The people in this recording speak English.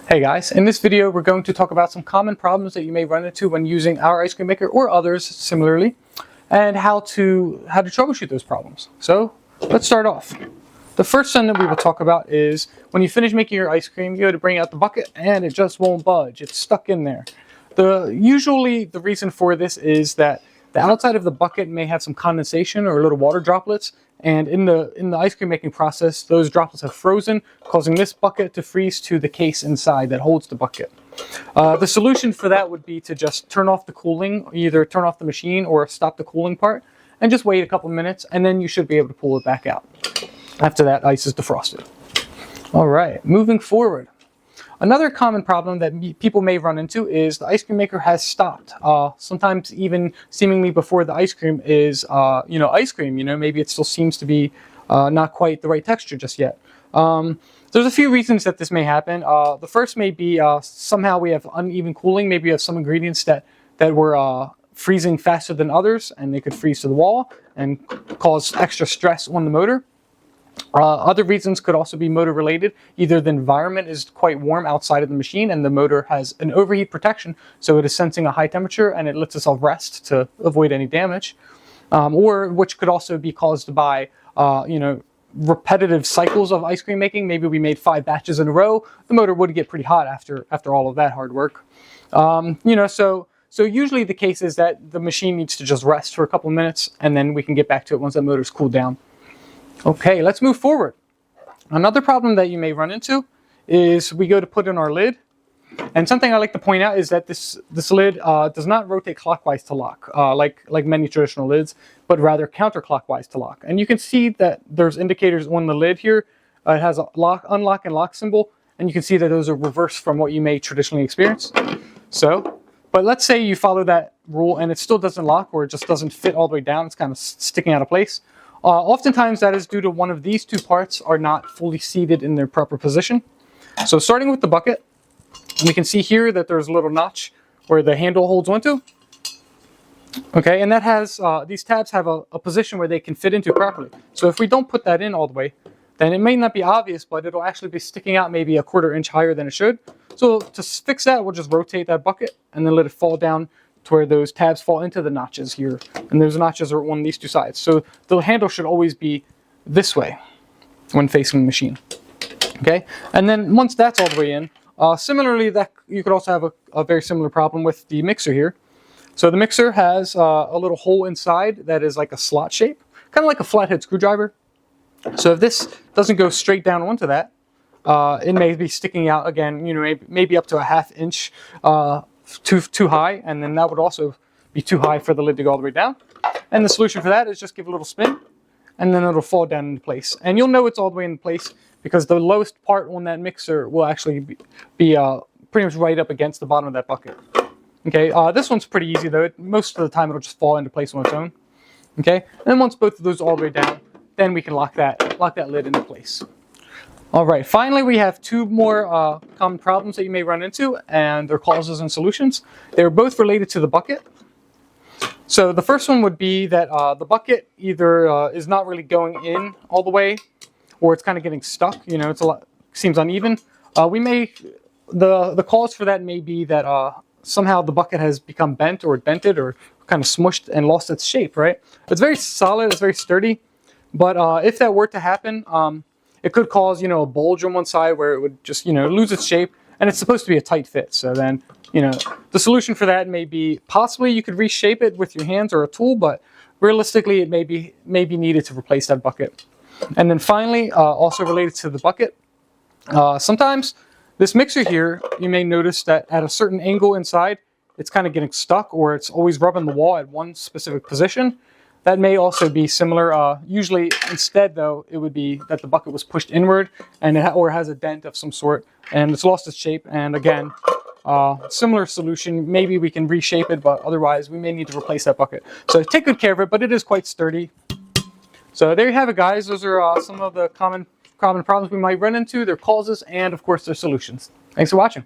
Hey guys, in this video we're going to talk about some common problems that you may run into when using our ice cream maker or others similarly, and how to troubleshoot those problems. So let's start off. The first thing that we will talk about is when you finish making your ice cream, you go to bring out the bucket and it just won't budge. It's stuck in there. Usually the reason for this is that the outside of the bucket may have some condensation or little water droplets, and in the ice cream making process, those droplets have frozen, causing this bucket to freeze to the case inside that holds the bucket. The solution for that would be to just turn off the cooling, either turn off the machine or stop the cooling part, and just wait a couple minutes, and then you should be able to pull it back out. After that, ice is defrosted. All right, moving forward. Another common problem that people may run into is the ice cream maker has stopped. Sometimes even seemingly before the ice cream is, ice cream. Maybe it still seems to be not quite the right texture just yet. There's a few reasons that this may happen. The first may be somehow we have uneven cooling. Maybe we have some ingredients that were freezing faster than others, and they could freeze to the wall and cause extra stress on the motor. Other reasons could also be motor related. Either the environment is quite warm outside of the machine and the motor has an overheat protection, so it is sensing a high temperature and it lets itself rest to avoid any damage. Or which could also be caused by repetitive cycles of ice cream making. Maybe we made 5 batches in a row. The motor would get pretty hot after all of that hard work. So usually the case is that the machine needs to just rest for a couple minutes and then we can get back to it once that motor's cooled down. Okay, let's move forward. Another problem that you may run into is we go to put in our lid, and something I like to point out is that this lid does not rotate clockwise to lock, like many traditional lids, but rather counterclockwise to lock. And you can see that there's indicators on the lid here. It has a unlock and lock symbol, and you can see that those are reversed from what you may traditionally experience. But let's say you follow that rule and it still doesn't lock, or it just doesn't fit all the way down. It's kind of sticking out of place. Oftentimes that is due to one of these two parts are not fully seated in their proper position. So starting with the bucket, we can see here that there's a little notch where the handle holds onto. Okay, and that has, these tabs have a position where they can fit into properly. So if we don't put that in all the way, then it may not be obvious, but it'll actually be sticking out maybe a 1/4 inch higher than it should. So to fix that, we'll just rotate that bucket and then let it fall down to where those tabs fall into the notches here. And those notches are on these two sides. So the handle should always be this way when facing the machine. Okay, and then once that's all the way in, similarly, that you could also have a very similar problem with the mixer here. So the mixer has a little hole inside that is like a slot shape, kind of like a flathead screwdriver. So if this doesn't go straight down onto that, it may be sticking out again, maybe up to a 1/2 inch too high, and then that would also be too high for the lid to go all the way down. And the solution for that is just give it a little spin, and then it'll fall down into place. And you'll know it's all the way in place because the lowest part on that mixer will actually be pretty much right up against the bottom of that bucket. Okay, this one's pretty easy though. Most of the time it'll just fall into place on its own. Okay, and then once both of those are all the way down, then we can lock that lid into place. All right, finally we have 2 more common problems that you may run into, and their causes and solutions. They're both related to the bucket. So the first one would be that the bucket either is not really going in all the way, or it's kind of getting stuck. It's seems uneven. The cause for that may be that somehow the bucket has become bent or dented or kind of smushed and lost its shape. Right? It's very solid. It's very sturdy. But if that were to happen, it could cause, a bulge on one side where it would just, lose its shape, and it's supposed to be a tight fit. So then, the solution for that may be possibly you could reshape it with your hands or a tool, but realistically it may be needed to replace that bucket. And then finally, also related to the bucket, sometimes this mixer here, you may notice that at a certain angle inside, it's kind of getting stuck, or it's always rubbing the wall at one specific position. That may also be similar. Usually, instead, though, it would be that the bucket was pushed inward and or has a dent of some sort, and it's lost its shape. And again, similar solution. Maybe we can reshape it, but otherwise, we may need to replace that bucket. So take good care of it, but it is quite sturdy. So there you have it, guys. Those are some of the common problems we might run into, their causes, and of course, their solutions. Thanks for watching.